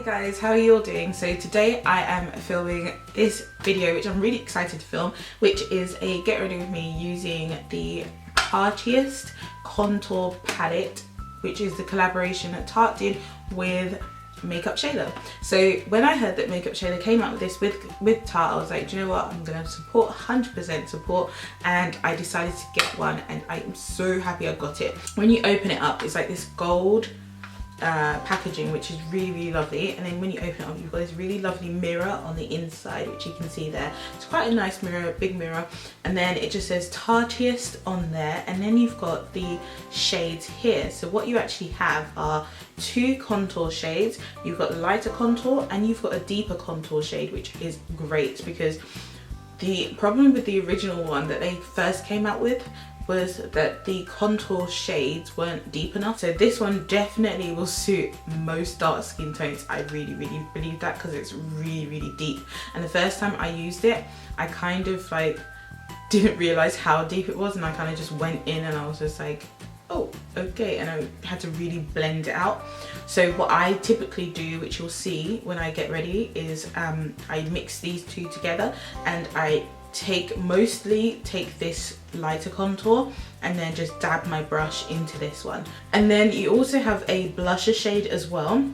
Guys, how are you all doing? So today I am filming this video which I'm really excited to film, which is a get ready with me using the Tarteist contour palette, which is the collaboration that Tarte did with MAKEUP.SHAYLA. So when I heard that MAKEUP.SHAYLA came out with this with Tarte, I was like, do you know what, I'm gonna support, 100% support, and I decided to get one, and I am so happy I got it. When you open it up, it's like this gold packaging, which is really lovely, and then when you open it up, you've got this really lovely mirror on the inside, which you can see there. It's quite a nice mirror, big mirror, and then it just says Tarteist on there, and then you've got the shades here. So what you actually have are two contour shades. You've got lighter contour and you've got a deeper contour shade, which is great because the problem with the original one that they first came out with was that the contour shades weren't deep enough. So this one definitely will suit most dark skin tones. I really believe that because it's really deep. And the first time I used it, I kind of like didn't realize how deep it was, and I kind of just went in and I was just like, oh, okay, and I had to really blend it out. So what I typically do, which you'll see when I get ready, is I mix these two together, and I mostly take this lighter contour and then just dab my brush into this one. And then you also have a blusher shade as well,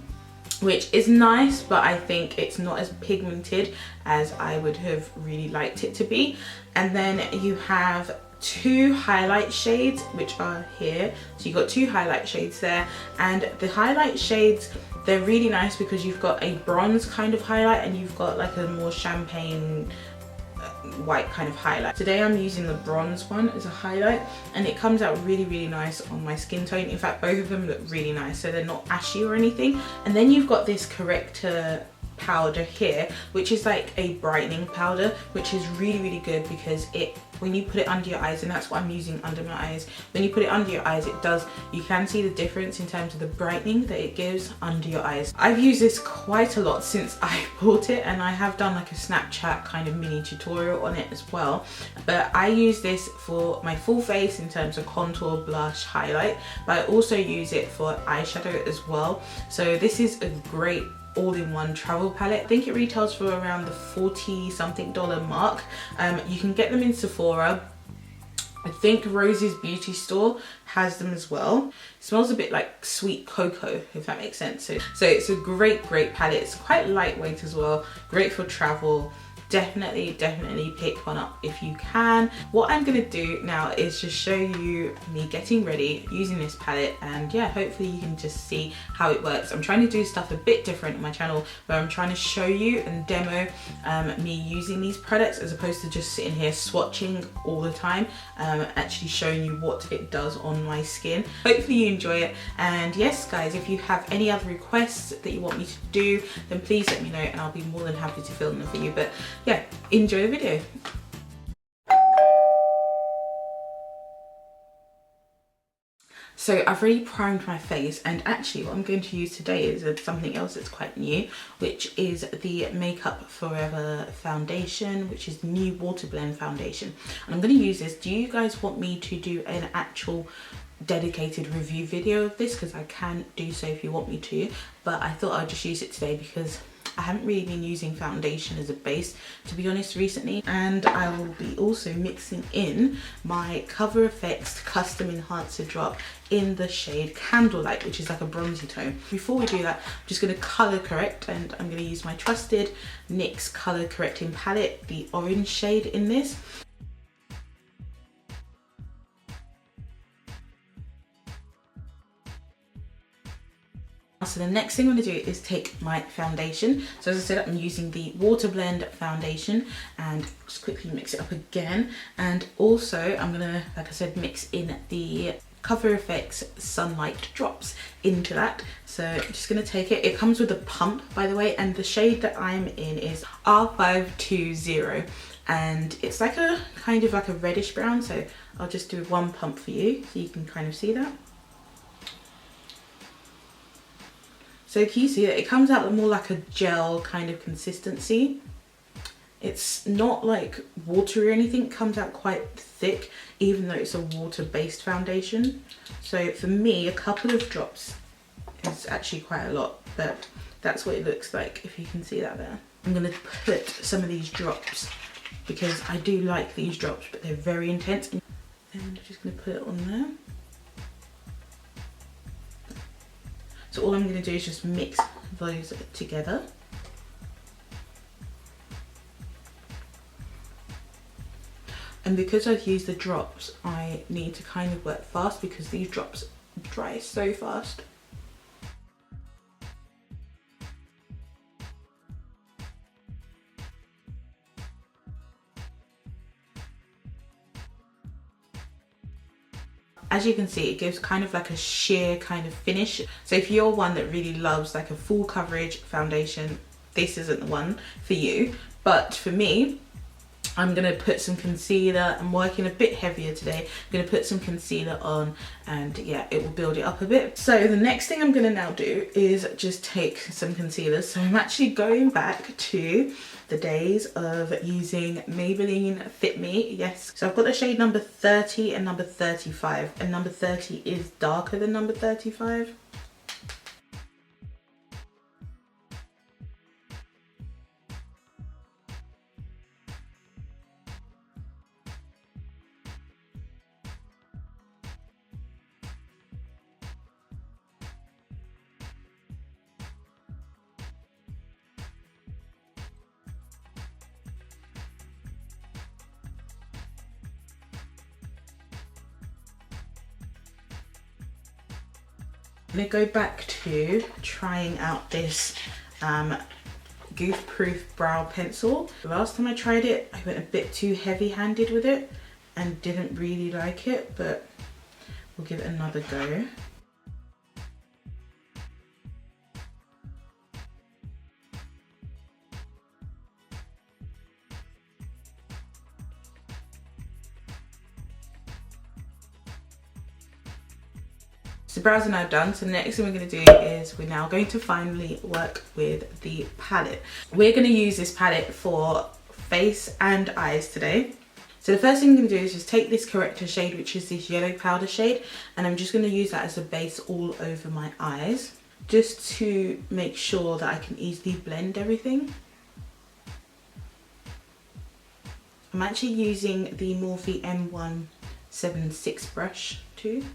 which is nice, but I think it's not as pigmented as I would have really liked it to be. And then you have two highlight shades, which are here. So you've got two highlight shades there, and the highlight shades, they're really nice because you've got a bronze kind of highlight and you've got like a more champagne white kind of highlight. Today I'm using the bronze one as a highlight, and it comes out really nice on my skin tone. In fact, both of them look really nice, so they're not ashy or anything. And then you've got this corrector powder here, which is like a brightening powder, which is really good because when you put it under your eyes, and that's what I'm using under my eyes, when you put it under your eyes, you can see the difference in terms of the brightening that it gives under your eyes. I've used this quite a lot since I bought it, and I have done like a Snapchat kind of mini tutorial on it as well, but I use this for my full face in terms of contour, blush, highlight, but I also use it for eyeshadow as well. So this is a great all-in-one travel palette. I think it retails for around the $40 something mark. You can get them in Sephora. I think Rose's Beauty Store has them as well. It smells a bit like sweet cocoa, if that makes sense. So it's a great palette. It's quite lightweight as well, great for travel. Definitely pick one up if you can. What I'm gonna do now is just show you me getting ready using this palette, and yeah, hopefully you can just see how it works. I'm trying to do stuff a bit different on my channel, where I'm trying to show you and demo me using these products, as opposed to just sitting here swatching all the time, actually showing you what it does on my skin. Hopefully you enjoy it, and yes guys, if you have any other requests that you want me to do, then please let me know and I'll be more than happy to film them for you. But yeah, enjoy the video. So I've already primed my face, and actually what I'm going to use today is something else that's quite new, which is the Makeup Forever foundation, which is new water blend foundation. And I'm going to use this. Do you guys want me to do an actual dedicated review video of this? Because I can do so if you want me to, but I thought I'd just use it today because I haven't really been using foundation as a base, to be honest, recently. And I will be also mixing in my Cover FX Custom Enhancer drop in the shade Candlelight, which is like a bronzy tone. Before we do that, I'm just going to color correct, and I'm going to use my trusted NYX color correcting palette, the orange shade in this. So the next thing I'm going to do is take my foundation. So as I said, I'm using the Water Blend foundation, and just quickly mix it up again. And also I'm going to, like I said, mix in the Cover FX Sunlight drops into that. So I'm just going to take it. It comes with a pump, by the way, and the shade that I'm in is R520, and it's like a kind of like a reddish brown. So I'll just do one pump for you so you can kind of see that. So can you see that it comes out more like a gel kind of consistency? It's not like watery or anything, it comes out quite thick, even though it's a water-based foundation. So for me, a couple of drops is actually quite a lot, but That's what it looks like, if you can see that there. I'm going to put some of these drops because I do like these drops, but they're very intense. And I'm just going to put it on there. So all I'm going to do is just mix those together. And because I've used the drops, I need to kind of work fast because these drops dry so fast. As you can see, it gives kind of like a sheer kind of finish. So if you're one that really loves like a full coverage foundation, this isn't the one for you. But for me, I'm going to put some concealer. I'm working a bit heavier today. I'm going to put some concealer on and yeah, it will build it up a bit. So the next thing I'm going to now do is just take some concealer. So I'm actually going back to the days of using Maybelline Fit Me. Yes, so I've got the shade number 30 and number 35, and number 30 is darker than number 35. I'm going to go back to trying out this Goof Proof brow pencil. The last time I tried it, I went a bit too heavy-handed with it and didn't really like it, but we'll give it another go. So brows are now done, so the next thing we're going to do is we're now going to finally work with the palette. We're going to use this palette for face and eyes today. So the first thing I'm going to do is just take this corrector shade, which is this yellow powder shade, and I'm just going to use that as a base all over my eyes, just to make sure that I can easily blend everything. I'm actually using the Morphe M176 brush too.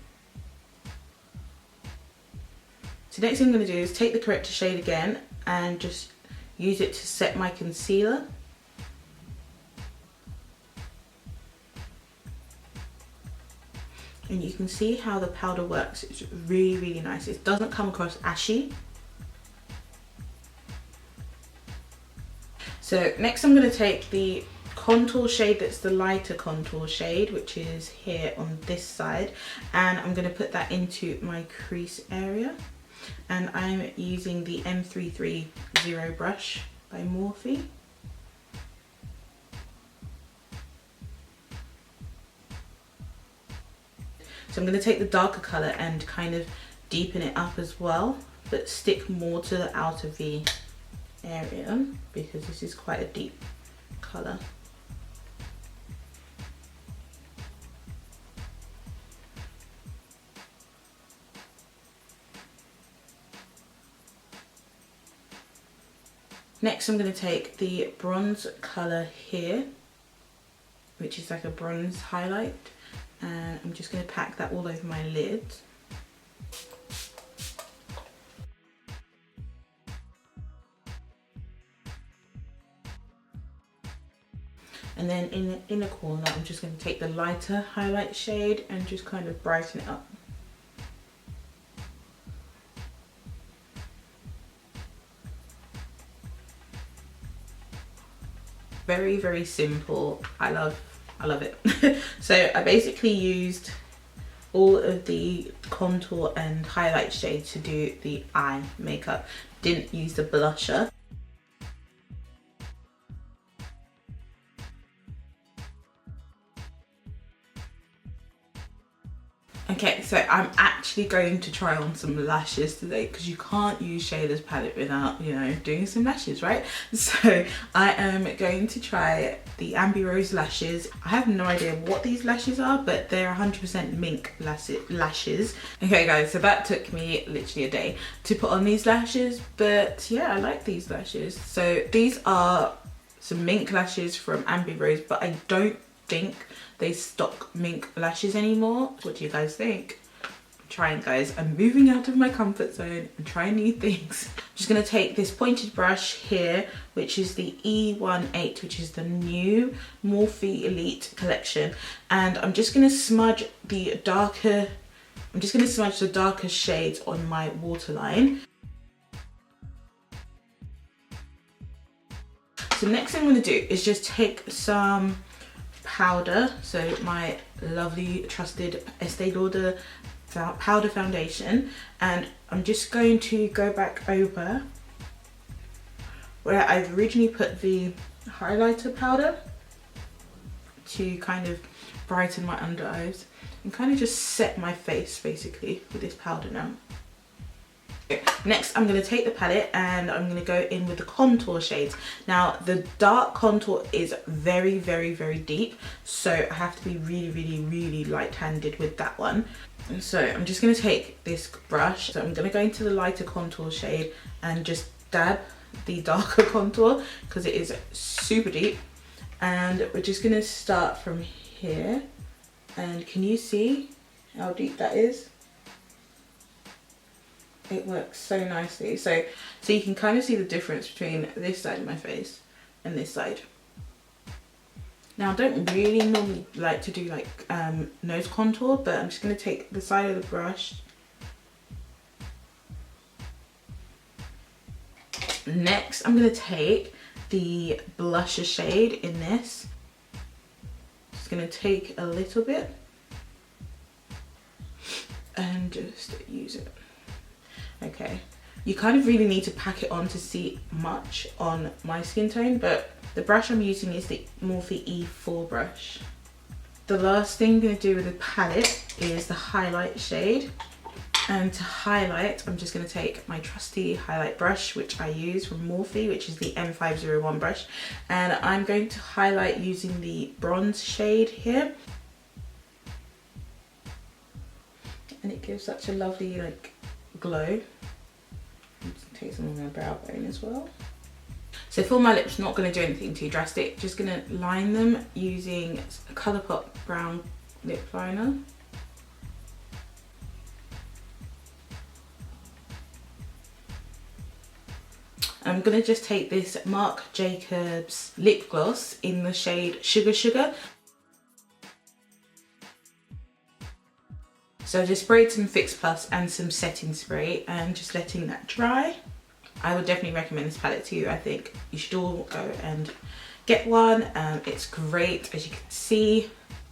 So next thing I'm going to do is take the corrector shade again and just use it to set my concealer. And you can see how the powder works. It's really, really nice. It doesn't come across ashy. So next I'm going to take the contour shade that's the lighter contour shade, which is here on this side, and I'm going to put that into my crease area. And I'm using the M330 brush by Morphe. So I'm going to take the darker colour and kind of deepen it up as well, but stick more to the outer V area because this is quite a deep colour. Next I'm going to take the bronze colour here, which is like a bronze highlight, and I'm just going to pack that all over my lids. And then in the inner corner I'm just going to take the lighter highlight shade and just kind of brighten it up. Very, very simple. I love it. So I basically used all of the contour and highlight shade to do the eye makeup. Didn't use the blusher. Okay, so So I'm actually going to try on some lashes today because you can't use Shayla's palette without, you know, doing some lashes, right? So I am going to try the Ambi Rose lashes. I have no idea what these lashes are, but they're 100% mink lashes. Okay guys, so that took me literally a day to put on these lashes, but yeah, I like these lashes. So these are some mink lashes from Ambi Rose, but I don't think they stock mink lashes anymore. What do you guys think? I'm trying, guys. I'm moving out of my comfort zone and trying new things. I'm just going to take this pointed brush here, which is the E18, which is the new Morphe Elite collection, and I'm just going to smudge the darker shades on my waterline. So next thing I'm going to do is just take some powder, so my lovely trusted Estee Lauder powder foundation, and I'm just going to go back over where I've originally put the highlighter powder to kind of brighten my under eyes and kind of just set my face basically with this powder now. Next I'm going to take the palette and I'm going to go in with the contour shades. Now the dark contour is very deep, so I have to be really light-handed with that one. And so I'm just going to take this brush, so I'm going to go into the lighter contour shade and just dab the darker contour because it is super deep, and we're just going to start from here. And can you see how deep that is? It works so nicely. So you can kind of see the difference between this side of my face and this side. Now I don't really normally like to do like nose contour, but I'm just going to take the side of the brush. Next I'm going to take the blusher shade in this. Just going to take a little bit and just use it. Okay, you kind of really need to pack it on to see much on my skin tone, but the brush I'm using is the Morphe E4 brush. The last thing I'm going to do with the palette is the highlight shade, and to highlight I'm just going to take my trusty highlight brush which I use from Morphe, which is the M501 brush, and I'm going to highlight using the bronze shade here, and it gives such a lovely like glow. Take some on my brow bone as well. So for my lips, not going to do anything too drastic, just going to line them using a Colourpop brown lip liner. I'm going to just take this Marc Jacobs lip gloss in the shade Sugar Sugar. So I just sprayed some Fix Plus and some setting spray and just letting that dry. I would definitely recommend this palette to you. I think you should all go and get one. It's great, as you can see,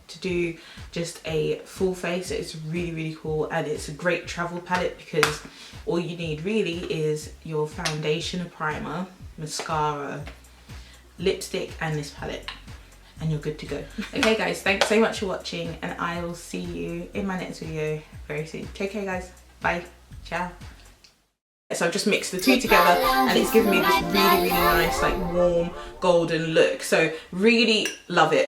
to do just a full face. It's really cool, and it's a great travel palette because all you need really is your foundation, a primer, mascara, lipstick and this palette, and you're good to go. Okay guys, thanks so much for watching, and I will see you in my next video very soon. Take care guys, bye, ciao. So I've just mixed the two together and it's given me this really nice like warm golden look, so really love it.